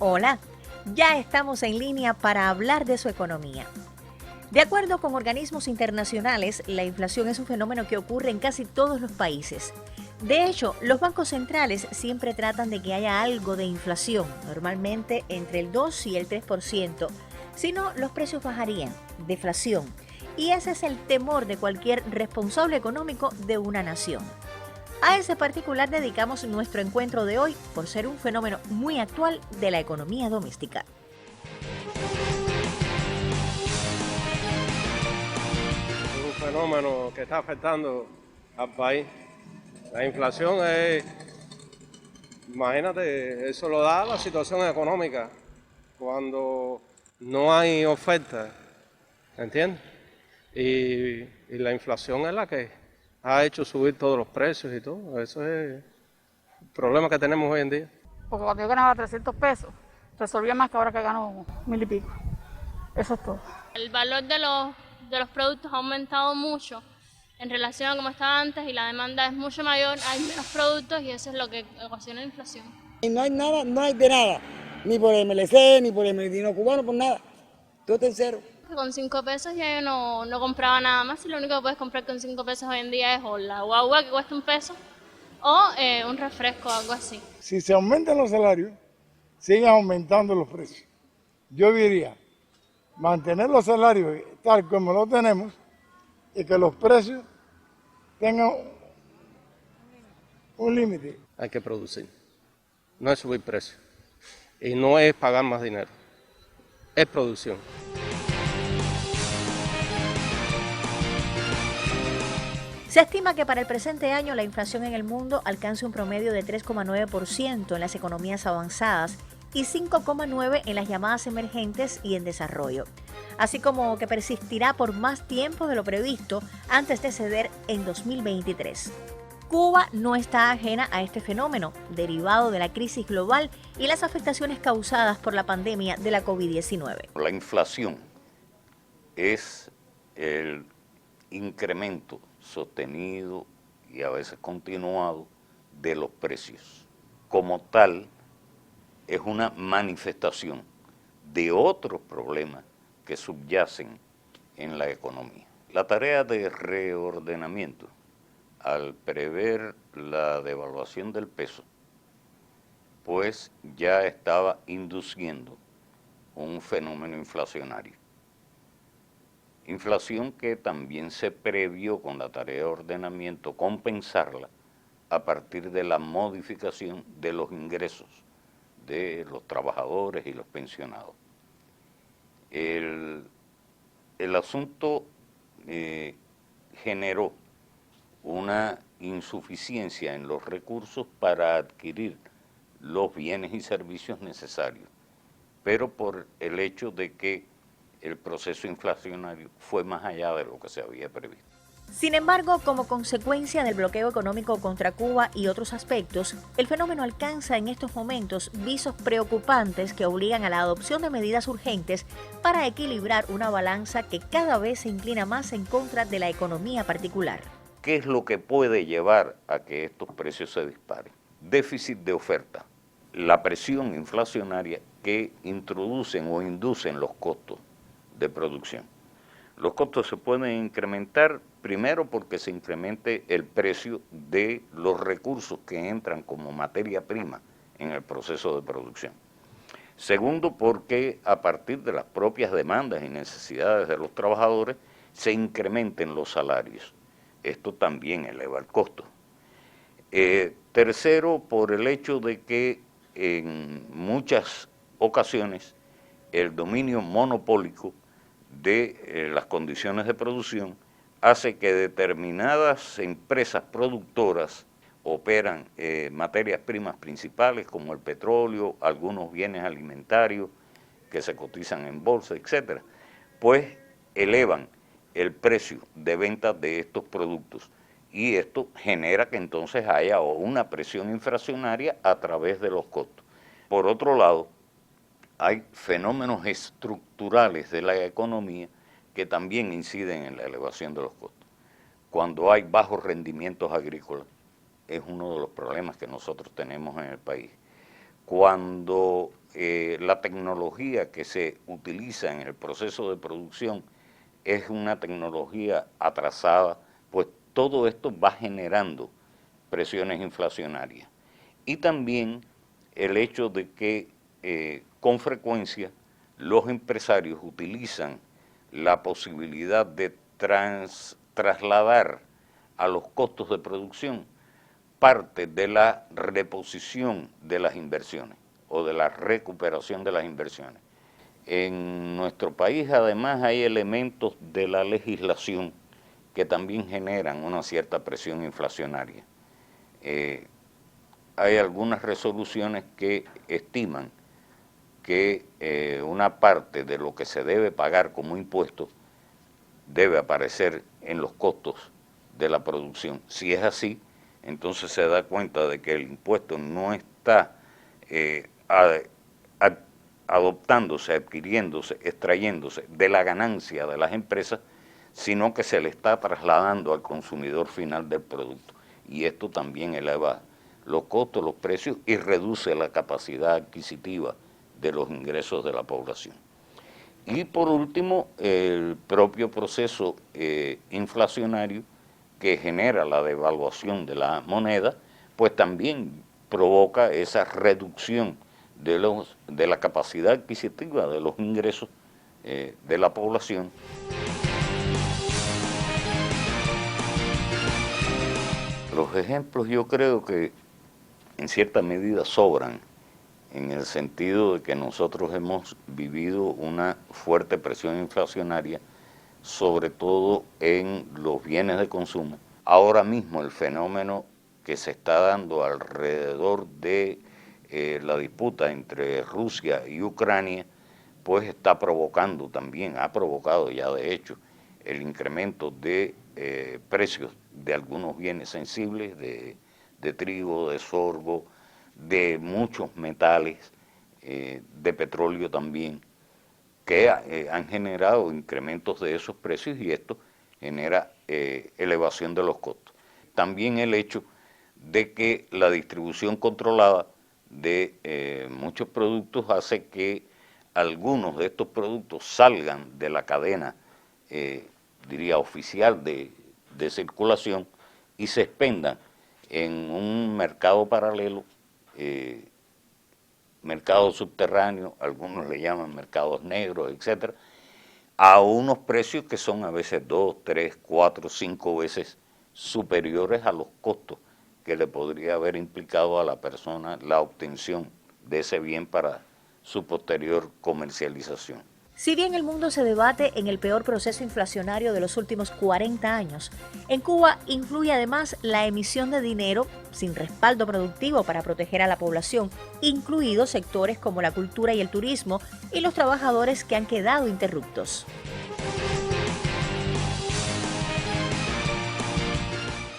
Hola, ya estamos en línea para hablar de su economía. De acuerdo con organismos internacionales, la inflación es un fenómeno que ocurre en casi todos los países. De hecho, los bancos centrales siempre tratan de que haya algo de inflación, normalmente entre el 2 y el 3%. Si no, los precios bajarían, deflación. Y ese es el temor de cualquier responsable económico de una nación. A ese particular dedicamos nuestro encuentro de hoy por ser un fenómeno muy actual de la economía doméstica. Es un fenómeno que está afectando al país. La inflación es, imagínate, eso lo da la situación económica cuando no hay oferta, ¿entiendes? Y la inflación es la que ha hecho subir todos los precios y todo. Eso es el problema que tenemos hoy en día. Porque cuando yo ganaba 300 pesos, resolvía más que ahora que gano 1000 y pico. Eso es todo. El valor de los productos ha aumentado mucho en relación a como estaba antes y la demanda es mucho mayor, hay menos productos y eso es lo que ocasiona la inflación. Y no hay nada, no hay de nada, ni por el MLC, ni por el Medino Cubano, por nada. Todo está en cero. Con 5 pesos ya yo no compraba nada más y lo único que puedes comprar con 5 pesos hoy en día es o la guagua que cuesta 1 peso o un refresco o algo así. Si se aumentan los salarios, siguen aumentando los precios. Yo diría, mantener los salarios tal como los tenemos y que los precios tengan un límite. Hay que producir, no es subir precios y no es pagar más dinero, es producción. Se estima que para el presente año la inflación en el mundo alcance un promedio de 3,9% en las economías avanzadas y 5,9% en las llamadas emergentes y en desarrollo, así como que persistirá por más tiempo de lo previsto antes de ceder en 2023. Cuba no está ajena a este fenómeno, derivado de la crisis global y las afectaciones causadas por la pandemia de la COVID-19. La inflación es el incremento sostenido y a veces continuado de los precios. Como tal, es una manifestación de otros problemas que subyacen en la economía. La tarea de reordenamiento, al prever la devaluación del peso, pues ya estaba induciendo un fenómeno inflacionario. Inflación que también se previó con la tarea de ordenamiento compensarla a partir de la modificación de los ingresos de los trabajadores y los pensionados. El asunto generó una insuficiencia en los recursos para adquirir los bienes y servicios necesarios, pero por el hecho de que el proceso inflacionario fue más allá de lo que se había previsto. Sin embargo, como consecuencia del bloqueo económico contra Cuba y otros aspectos, el fenómeno alcanza en estos momentos visos preocupantes que obligan a la adopción de medidas urgentes para equilibrar una balanza que cada vez se inclina más en contra de la economía particular. ¿Qué es lo que puede llevar a que estos precios se disparen? Déficit de oferta, la presión inflacionaria que introducen o inducen los costos de producción. Los costos se pueden incrementar primero porque se incremente el precio de los recursos que entran como materia prima en el proceso de producción. Segundo, porque a partir de las propias demandas y necesidades de los trabajadores se incrementen los salarios. Esto también eleva el costo. Tercero, por el hecho de que en muchas ocasiones el dominio monopólico de las condiciones de producción hace que determinadas empresas productoras operan materias primas principales como el petróleo, algunos bienes alimentarios que se cotizan en bolsa, etcétera, pues elevan el precio de venta de estos productos y esto genera que entonces haya una presión inflacionaria a través de los costos. Por otro lado, hay fenómenos estructurales de la economía que también inciden en la elevación de los costos. Cuando hay bajos rendimientos agrícolas, es uno de los problemas que nosotros tenemos en el país. Cuando la tecnología que se utiliza en el proceso de producción es una tecnología atrasada, pues todo esto va generando presiones inflacionarias. Y también el hecho de que con frecuencia los empresarios utilizan la posibilidad de trasladar a los costos de producción parte de la reposición de las inversiones o de la recuperación de las inversiones. En nuestro país además hay elementos de la legislación que también generan una cierta presión inflacionaria. Hay algunas resoluciones que estiman que una parte de lo que se debe pagar como impuesto debe aparecer en los costos de la producción. Si es así, entonces se da cuenta de que el impuesto no está adoptándose, adquiriéndose, extrayéndose de la ganancia de las empresas, sino que se le está trasladando al consumidor final del producto. Y esto también eleva los costos, los precios y reduce la capacidad adquisitiva de los ingresos de la población. Y por último, el propio proceso inflacionario que genera la devaluación de la moneda, pues también provoca esa reducción de la capacidad adquisitiva de los ingresos de la población. Los ejemplos yo creo que en cierta medida sobran, en el sentido de que nosotros hemos vivido una fuerte presión inflacionaria, sobre todo en los bienes de consumo. Ahora mismo el fenómeno que se está dando alrededor de la disputa entre Rusia y Ucrania, pues está provocando también, ha provocado ya de hecho, el incremento de precios de algunos bienes sensibles, de trigo, de sorgo, de muchos metales, de petróleo también, que han generado incrementos de esos precios y esto genera elevación de los costos. También el hecho de que la distribución controlada de muchos productos hace que algunos de estos productos salgan de la cadena, diría, oficial de circulación y se expendan en un mercado paralelo, mercado subterráneo, algunos le llaman mercados negros, etcétera, a unos precios que son a veces 2, 3, 4, 5 veces superiores a los costos que le podría haber implicado a la persona la obtención de ese bien para su posterior comercialización. Si bien el mundo se debate en el peor proceso inflacionario de los últimos 40 años, en Cuba influye además la emisión de dinero sin respaldo productivo para proteger a la población, incluidos sectores como la cultura y el turismo y los trabajadores que han quedado interruptos.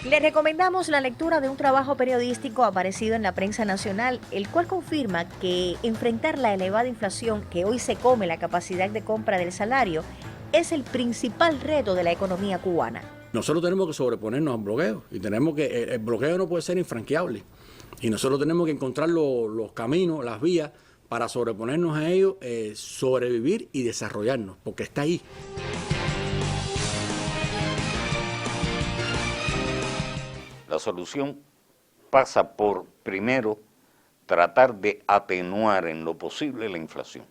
Les recomendamos la lectura de un trabajo periodístico aparecido en la prensa nacional, el cual confirma que enfrentar la elevada inflación que hoy se come la capacidad de compra del salario es el principal reto de la economía cubana. Nosotros tenemos que sobreponernos al bloqueo y tenemos que el bloqueo no puede ser infranqueable y nosotros tenemos que encontrar los caminos, las vías para sobreponernos a ellos, sobrevivir y desarrollarnos, porque está ahí. La solución pasa por, primero, tratar de atenuar en lo posible la inflación.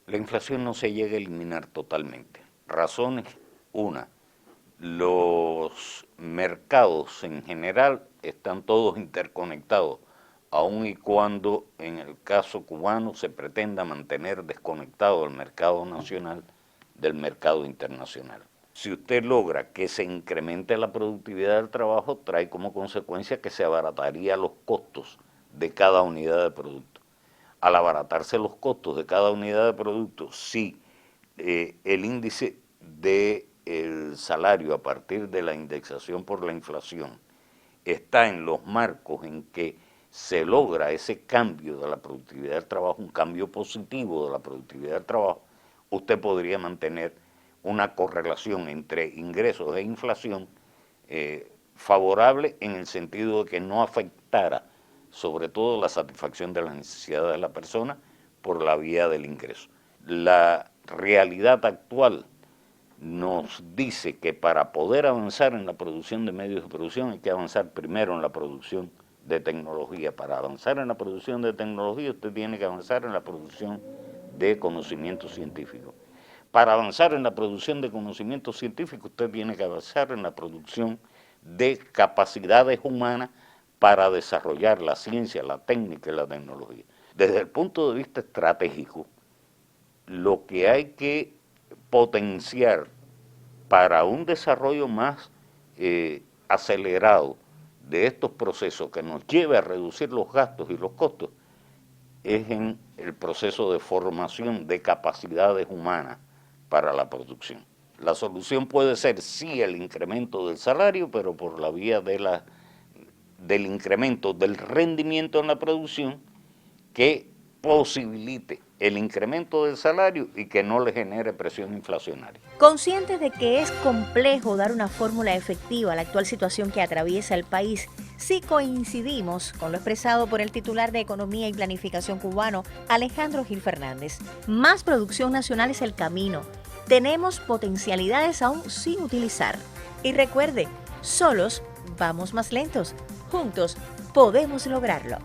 La inflación no se llega a eliminar totalmente. Razones, una, los mercados en general están todos interconectados, aun y cuando en el caso cubano se pretenda mantener desconectado el mercado nacional del mercado internacional. Si usted logra que se incremente la productividad del trabajo, trae como consecuencia que se abarataría los costos de cada unidad de producto. Al abaratarse los costos de cada unidad de producto, si el índice del salario a partir de la indexación por la inflación está en los marcos en que se logra ese cambio de la productividad del trabajo, un cambio positivo de la productividad del trabajo, usted podría mantener una correlación entre ingresos e inflación favorable en el sentido de que no afectara sobre todo la satisfacción de las necesidades de la persona por la vía del ingreso. La realidad actual nos dice que para poder avanzar en la producción de medios de producción hay que avanzar primero en la producción de tecnología. Para avanzar en la producción de tecnología usted tiene que avanzar en la producción de conocimiento científico. Para avanzar en la producción de conocimiento científico usted tiene que avanzar en la producción de capacidades humanas para desarrollar la ciencia, la técnica y la tecnología. Desde el punto de vista estratégico, lo que hay que potenciar para un desarrollo más acelerado de estos procesos que nos lleve a reducir los gastos y los costos es en el proceso de formación de capacidades humanas para la producción. La solución puede ser sí el incremento del salario, pero por la vía del incremento del rendimiento en la producción que posibilite el incremento del salario y que no le genere presión inflacionaria. Conscientes de que es complejo dar una fórmula efectiva a la actual situación que atraviesa el país, sí coincidimos con lo expresado por el titular de Economía y Planificación cubano, Alejandro Gil Fernández. Más producción nacional es el camino. Tenemos potencialidades aún sin utilizar. Y recuerde, solos vamos más lentos. Juntos podemos lograrlo.